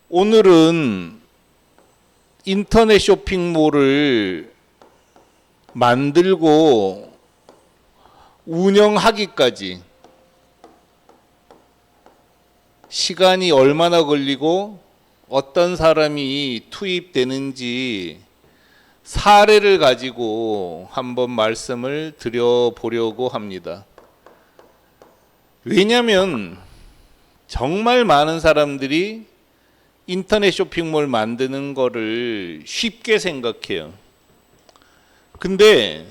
오늘은 인터넷 쇼핑몰을 만들고 운영하기까지 시간이 얼마나 걸리고 어떤 사람이 투입되는지 사례를 가지고 한번 말씀을 드려보려고 합니다. 왜냐하면 정말 많은 사람들이 인터넷 쇼핑몰 만드는 거를 쉽게 생각해요. 근데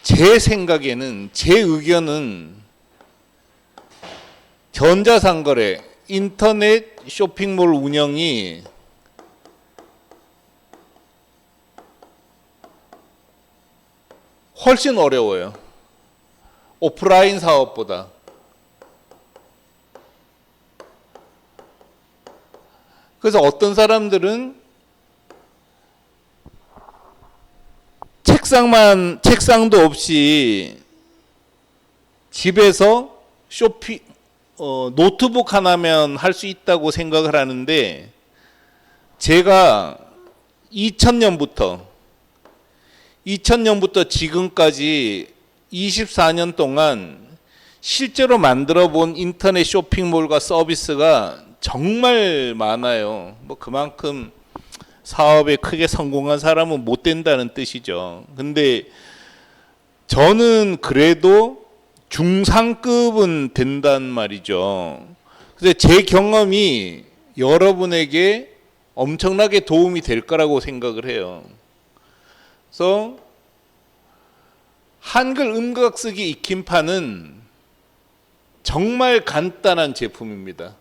제 생각에는, 제 의견은 전자상거래, 인터넷 쇼핑몰 운영이 훨씬 어려워요. 오프라인 사업보다. 그래서 어떤 사람들은 책상도 없이 집에서 노트북 하나면 할 수 있다고 생각을 하는데, 제가 2000년부터 지금까지 24년 동안 실제로 만들어 본 인터넷 쇼핑몰과 서비스가 정말 많아요. 그만큼 사업에 크게 성공한 사람은 못 된다는 뜻이죠. 근데 저는 그래도 중상급은 된단 말이죠. 그래서 제 경험이 여러분에게 엄청나게 도움이 될 거라고 생각을 해요. 그래서 한글 음각 쓰기 익힘판은 정말 간단한 제품입니다.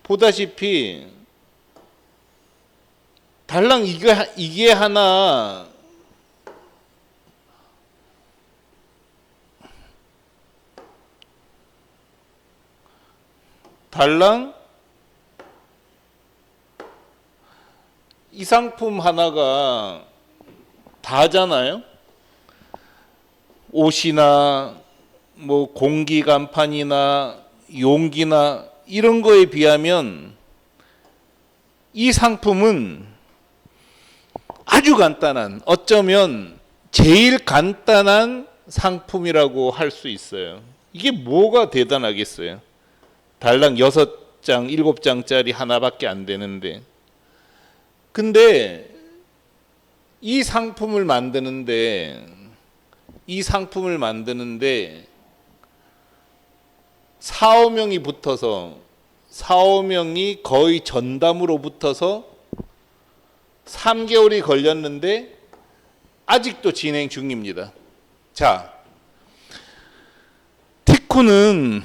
보다시피 달랑 이게 하나 달랑 이 상품 하나가 다잖아요. 옷이나 공기 간판이나 용기나 이런 거에 비하면 이 상품은 아주 간단한, 어쩌면 제일 간단한 상품이라고 할 수 있어요. 이게 뭐가 대단하겠어요? 달랑 6장, 7장짜리 하나밖에 안 되는데. 근데 이 상품을 만드는데 4, 5명이 붙어서 4, 5명이 거의 전담으로 붙어서 3개월이 걸렸는데 아직도 진행 중입니다. 자, 티쿤은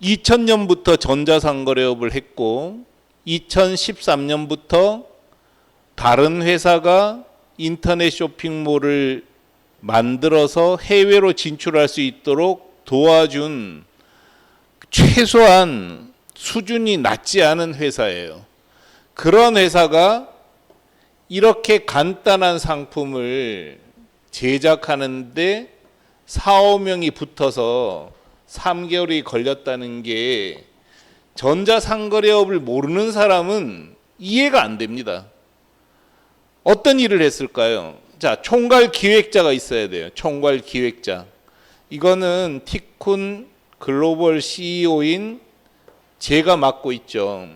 2000년부터 전자상거래업을 했고 2013년부터 다른 회사가 인터넷 쇼핑몰을 만들어서 해외로 진출할 수 있도록 도와준 최소한 수준이 낮지 않은 회사예요. 그런 회사가 이렇게 간단한 상품을 제작하는데 4, 5명이 붙어서 3개월이 걸렸다는 게 전자상거래업을 모르는 사람은 이해가 안 됩니다. 어떤 일을 했을까요? 자, 총괄 기획자가 있어야 돼요. 총괄 기획자. 이거는 티쿤 글로벌 CEO인 제가 맡고 있죠.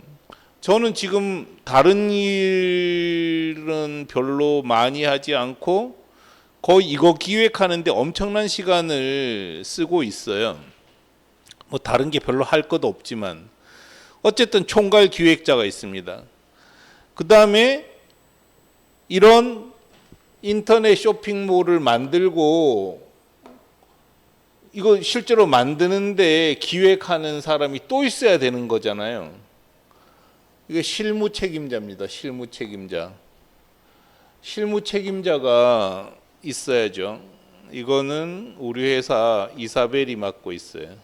저는 지금 다른 일은 별로 많이 하지 않고 거의 이거 기획하는데 엄청난 시간을 쓰고 있어요. 다른 게 별로 할 것도 없지만 어쨌든 총괄 기획자가 있습니다. 그 다음에 이런 인터넷 쇼핑몰을 만들고 이거 실제로 만드는데 기획하는 사람이 또 있어야 되는 거잖아요. 이게 실무 책임자입니다. 실무 책임자. 실무 책임자가 있어야죠. 이거는 우리 회사 이사벨이 맡고 있어요.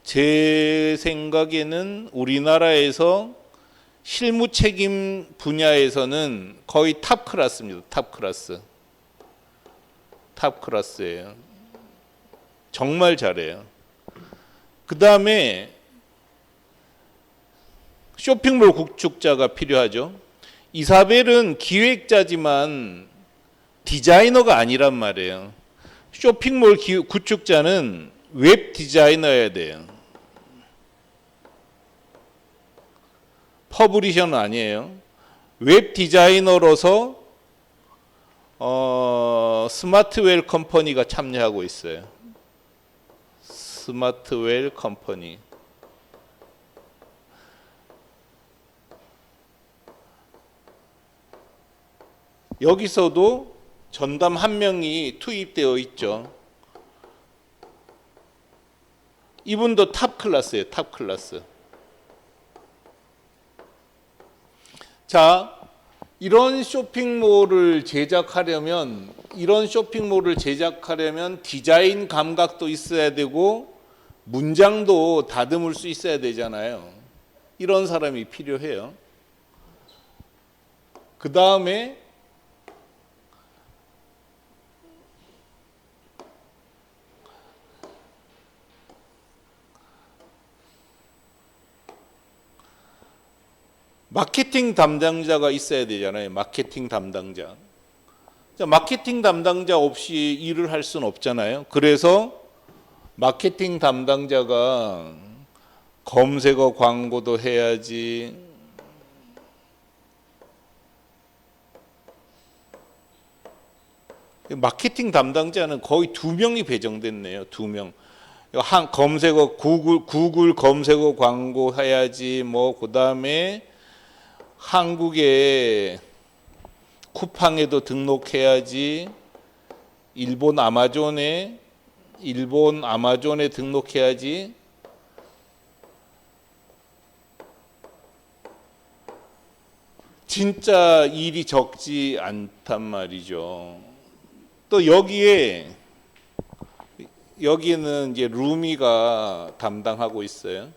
제 생각에는 우리나라에서 실무 책임 분야에서는 거의 탑 클래스입니다. 탑 클래스. 탑 클래스예요. 정말 잘해요. 그 다음에 쇼핑몰 구축자가 필요하죠. 이사벨은 기획자지만 디자이너가 아니란 말이에요. 쇼핑몰 구축자는 웹 디자이너여야 돼요. 퍼블리셔는 아니에요. 웹 디자이너로서 스마트웰 컴퍼니가 참여하고 있어요. 스마트웰 컴퍼니. 여기서도 전담 한 명이 투입되어 있죠. 이분도 탑 클래스예요. 탑 클래스. 자, 이런 쇼핑몰을 제작하려면 디자인 감각도 있어야 되고 문장도 다듬을 수 있어야 되잖아요. 이런 사람이 필요해요. 그 다음에 마케팅 담당자가 있어야 되잖아요. 마케팅 담당자. 자, 마케팅 담당자 없이 일을 할 수는 없잖아요. 그래서 마케팅 담당자가 검색어 광고도 해야지, 마케팅 담당자는 거의 2명이 배정됐네요. 2명. 검색어 구글 검색어 광고 해야지, 뭐 그다음에 한국의 쿠팡에도 등록해야지, 일본 아마존에 등록해야지. 진짜 일이 적지 않단 말이죠. 또 여기는 이제 루미가 담당하고 있어요.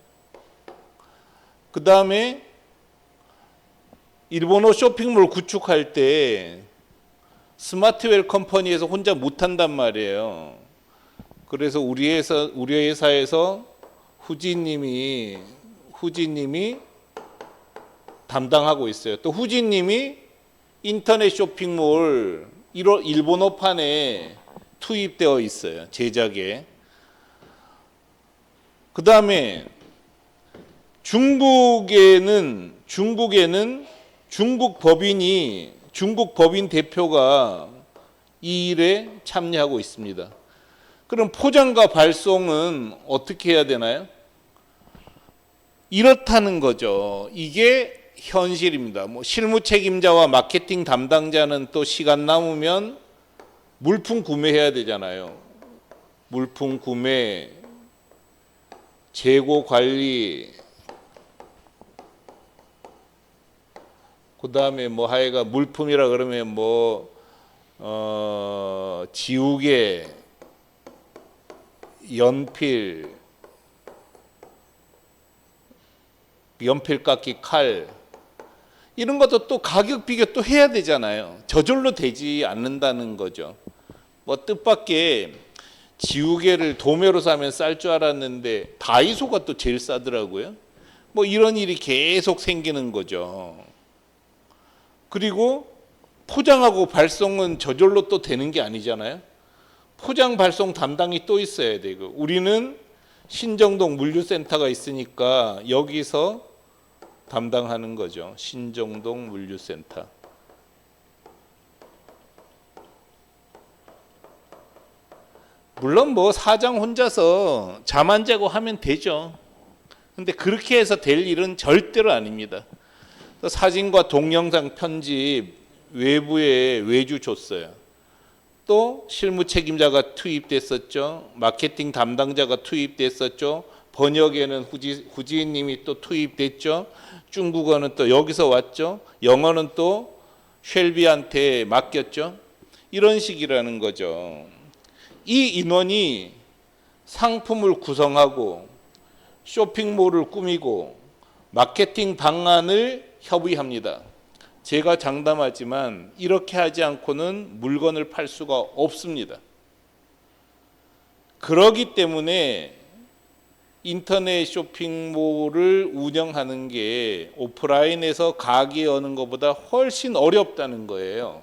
그 다음에 일본어 쇼핑몰 구축할 때 스마트웰 컴퍼니에서 혼자 못한단 말이에요. 그래서 우리 회사에서 후지님이 담당하고 있어요. 또 후지님이 인터넷 쇼핑몰 일본어판에 투입되어 있어요. 제작에. 그 다음에 중국에는 중국 법인 대표가 이 일에 참여하고 있습니다. 그럼 포장과 발송은 어떻게 해야 되나요? 이렇다는 거죠. 이게 현실입니다. 뭐 실무 책임자와 마케팅 담당자는 또 시간 남으면 물품 구매해야 되잖아요. 물품 구매, 재고 관리, 그 다음에 뭐 하여간 물품이라 그러면 지우개, 연필 깎기 칼, 이런 것도 또 가격 비교 또 해야 되잖아요. 저절로 되지 않는다는 거죠. 뭐 뜻밖의 지우개를 도매로 사면 쌀 줄 알았는데 다이소가 또 제일 싸더라고요. 뭐 이런 일이 계속 생기는 거죠. 그리고 포장하고 발송은 저절로 또 되는 게 아니잖아요. 포장 발송 담당이 또 있어야 되고, 우리는 신정동 물류센터가 있으니까 여기서 담당하는 거죠. 신정동 물류센터. 물론 뭐 사장 혼자서 잠 안 자고 하면 되죠. 근데 그렇게 해서 될 일은 절대로 아닙니다. 사진과 동영상 편집 외부에 외주 줬어요. 또 실무 책임자가 투입됐었죠. 마케팅 담당자가 투입됐었죠. 번역에는 후지님이 또 투입됐죠. 중국어는 또 여기서 왔죠. 영어는 또 쉘비한테 맡겼죠. 이런 식이라는 거죠. 이 인원이 상품을 구성하고 쇼핑몰을 꾸미고 마케팅 방안을 협의합니다. 제가 장담하지만 이렇게 하지 않고는 물건을 팔 수가 없습니다. 그러기 때문에 인터넷 쇼핑몰을 운영하는 게 오프라인에서 가게 여는 것보다 훨씬 어렵다는 거예요.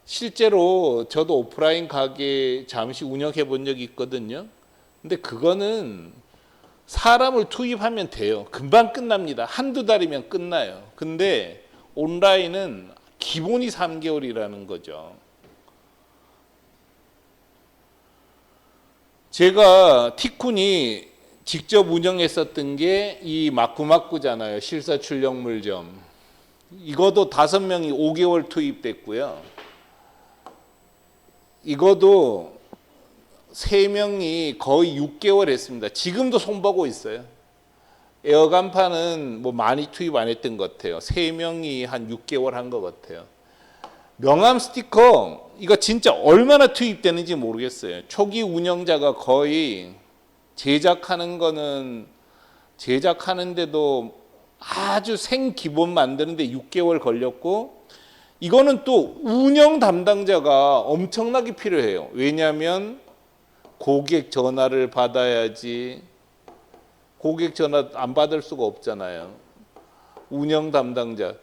실제로 저도 오프라인 가게 잠시 운영해 본 적이 있거든요. 근데 그거는 사람을 투입하면 돼요. 금방 끝납니다. 한두 달이면 끝나요. 근데 온라인은 기본이 3개월이라는 거죠. 제가 티쿤이 직접 운영했었던 게 이 마쿠마쿠잖아요. 실사출력물점. 이것도 5명이 5개월 투입됐고요. 이것도 3명이 거의 6개월 했습니다. 지금도 손보고 있어요. 에어간판은 뭐 많이 투입 안 했던 것 같아요. 3명이 한 6개월 한 것 같아요. 명함 스티커 이거 진짜 얼마나 투입되는지 모르겠어요. 초기 운영자가 거의 제작하는데도 아주 생기본 만드는데 6개월 걸렸고, 이거는 또 운영 담당자가 엄청나게 필요해요. 왜냐하면 고객 전화를 받아야지. 고객 전화 안 받을 수가 없잖아요. 운영 담당자.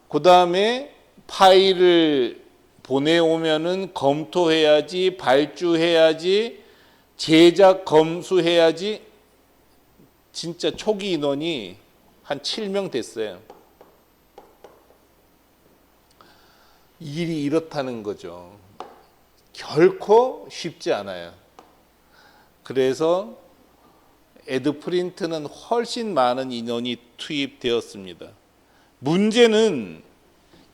그 다음에 파일을 보내오면은 검토해야지, 발주해야지, 제작 검수해야지. 진짜 초기 인원이 한 7명 됐어요. 일이 이렇다는 거죠. 결코 쉽지 않아요. 그래서 에드프린트는 훨씬 많은 인원이 투입되었습니다. 문제는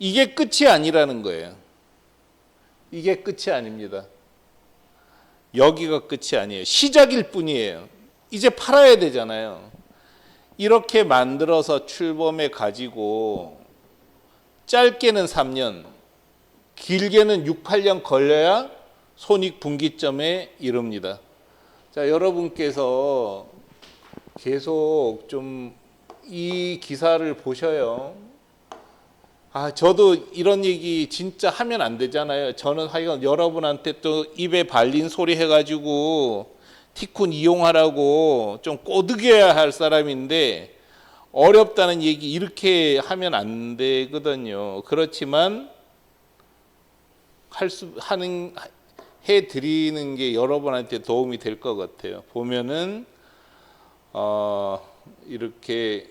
이게 끝이 아니라는 거예요. 이게 끝이 아닙니다. 여기가 끝이 아니에요. 시작일 뿐이에요. 이제 팔아야 되잖아요. 이렇게 만들어서 출범해 가지고 짧게는 3년, 길게는 6, 8년 걸려야 손익분기점에 이릅니다. 자, 여러분께서 계속 좀 이 기사를 보셔요. 저도 이런 얘기 진짜 하면 안 되잖아요. 저는 하여간 여러분한테 또 입에 발린 소리 해가지고 티쿤 이용하라고 좀 꼬드겨야 할 사람인데, 어렵다는 얘기 이렇게 하면 안 되거든요. 그렇지만 해드리는 게 여러분한테 도움이 될 것 같아요. 보면은 이렇게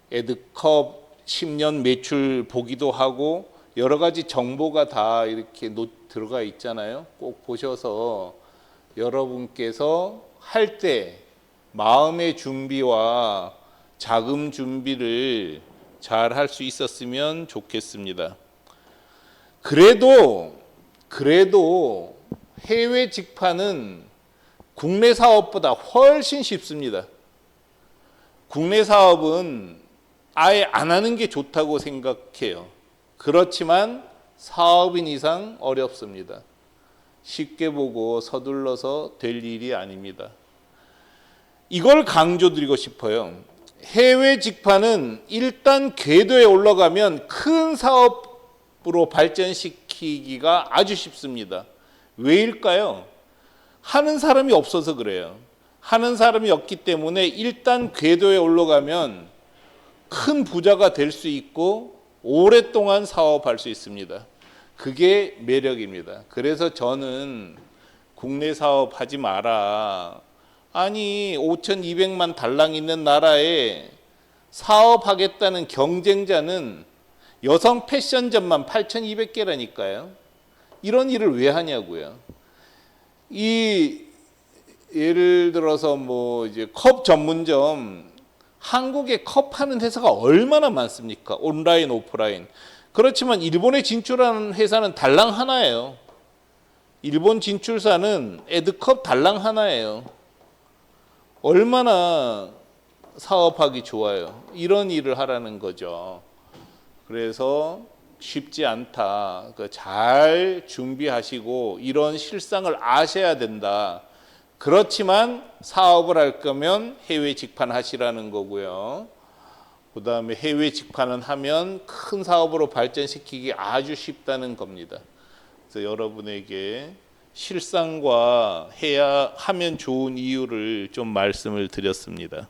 에드컵 10년 매출 보기도 하고 여러 가지 정보가 다 이렇게 들어가 있잖아요. 꼭 보셔서 여러분께서 할 때 마음의 준비와 자금 준비를 잘 할 수 있었으면 좋겠습니다. 그래도 해외 직판은 국내 사업보다 훨씬 쉽습니다. 국내 사업은 아예 안 하는 게 좋다고 생각해요. 그렇지만 사업인 이상 어렵습니다. 쉽게 보고 서둘러서 될 일이 아닙니다. 이걸 강조드리고 싶어요. 해외 직판은 일단 궤도에 올라가면 큰 사업으로 발전시키기가 아주 쉽습니다. 왜일까요? 하는 사람이 없어서 그래요. 하는 사람이 없기 때문에 일단 궤도에 올라가면 큰 부자가 될 수 있고 오랫동안 사업할 수 있습니다. 그게 매력입니다. 그래서 저는 국내 사업 하지 마라. 아니 5,200만 달랑 있는 나라에 사업하겠다는 경쟁자는 여성 패션점만 8,200개라니까요. 이런 일을 왜 하냐고요. 예를 들어서 뭐 이제 컵 전문점, 한국에 컵 파는 회사가 얼마나 많습니까? 온라인, 오프라인. 그렇지만 일본에 진출하는 회사는 달랑 하나예요. 일본 진출사는 에드컵 달랑 하나예요. 얼마나 사업하기 좋아요. 이런 일을 하라는 거죠. 그래서 쉽지 않다. 잘 준비하시고 이런 실상을 아셔야 된다. 그렇지만 사업을 할 거면 해외 직판하시라는 거고요. 그 다음에 해외 직판은 하면 큰 사업으로 발전시키기 아주 쉽다는 겁니다. 그래서 여러분에게 실상과 해야 하면 좋은 이유를 좀 말씀을 드렸습니다.